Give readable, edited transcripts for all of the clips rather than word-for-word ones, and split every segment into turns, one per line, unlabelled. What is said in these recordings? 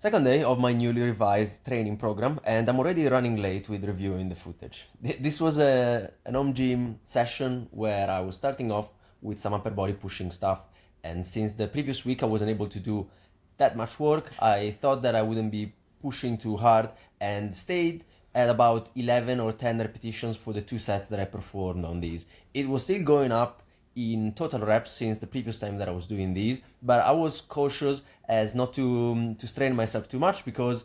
Second day of my newly revised training program, and I'm already running late with reviewing the footage. This was an home gym session where I was starting off with some upper body pushing stuff, and since the previous week I wasn't able to do that much work, I thought that I wouldn't be pushing too hard and stayed at about 11 or 10 repetitions for the two sets that I performed on these. It was still going up in total reps since the previous time that I was doing these, but I was cautious as not to strain myself too much because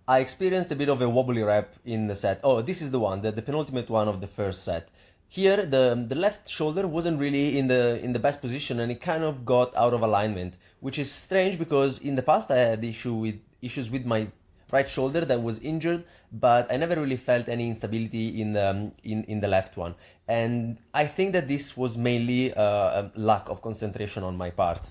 I experienced a bit of a wobbly rep in the set. Oh, this is the one, the penultimate one of the first set. Here, the left shoulder wasn't really in the best position, and it kind of got out of alignment, which is strange because in the past I had issues with my right shoulder that was injured, but I never really felt any instability in the left one. And I think that this was mainly a lack of concentration on my part.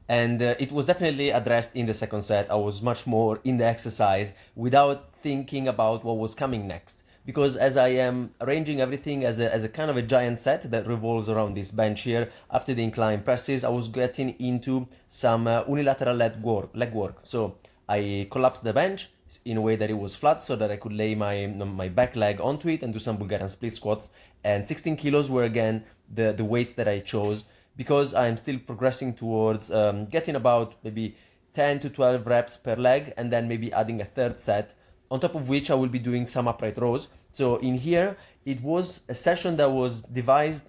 And it was definitely addressed in the second set. I was much more in the exercise without thinking about what was coming next. Because as I am arranging everything as a kind of a giant set that revolves around this bench here, after the incline presses, I was getting into some unilateral leg work. So I collapsed the bench in a way that it was flat so that I could lay my back leg onto it and do some Bulgarian split squats. And 16 kilos were again the weights that I chose because I'm still progressing towards getting about maybe 10 to 12 reps per leg and then maybe adding a third set, on top of which I will be doing some upright rows. So in here, it was a session that was devised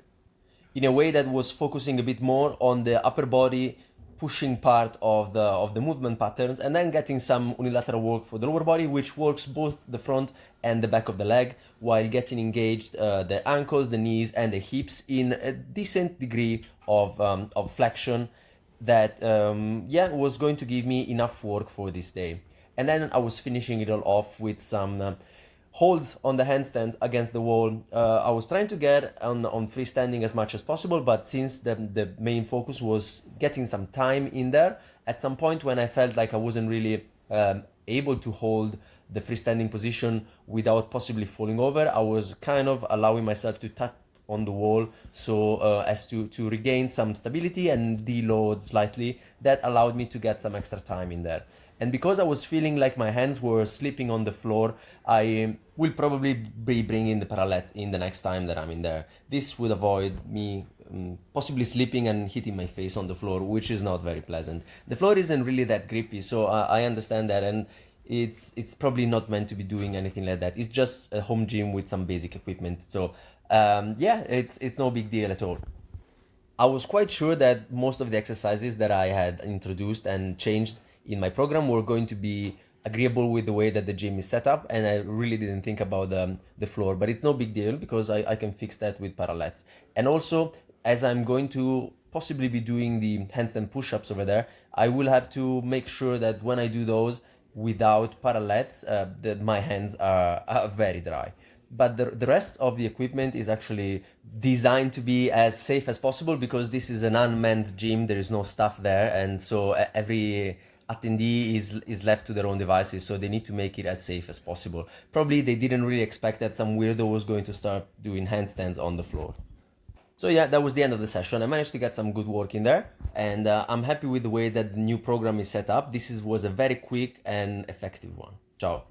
in a way that was focusing a bit more on the upper body pushing part of the movement patterns, and then getting some unilateral work for the lower body, which works both the front and the back of the leg, while getting engaged the ankles, the knees, and the hips in a decent degree of flexion that was going to give me enough work for this day. And then I was finishing it all off with some holds on the handstand against the wall. I was trying to get on freestanding as much as possible, but since the main focus was getting some time in there, at some point when I felt like I wasn't really able to hold the freestanding position without possibly falling over, I was kind of allowing myself to tap on the wall so as to regain some stability and deload slightly. That allowed me to get some extra time in there. And because I was feeling like my hands were slipping on the floor, I will probably be bringing the parallettes in the next time that I'm in there. This would avoid me possibly slipping and hitting my face on the floor, which is not very pleasant. The floor isn't really that grippy, so I understand that, and it's probably not meant to be doing anything like that. It's just a home gym with some basic equipment. So it's no big deal at all. I was quite sure that most of the exercises that I had introduced and changed in my program were going to be agreeable with the way that the gym is set up, and I really didn't think about the floor, but it's no big deal because I can fix that with parallettes. And also, as I'm going to possibly be doing the handstand push-ups over there, I will have to make sure that when I do those without parallettes, that my hands are very dry. But the rest of the equipment is actually designed to be as safe as possible because this is an unmanned gym, there is no staff there, and so every attendee is left to their own devices, so they need to make it as safe as possible. Probably they didn't really expect that some weirdo was going to start doing handstands on the floor. So yeah, that was the end of the session. I managed to get some good work in there, and I'm happy with the way that the new program is set up. Was a very quick and effective one. Ciao.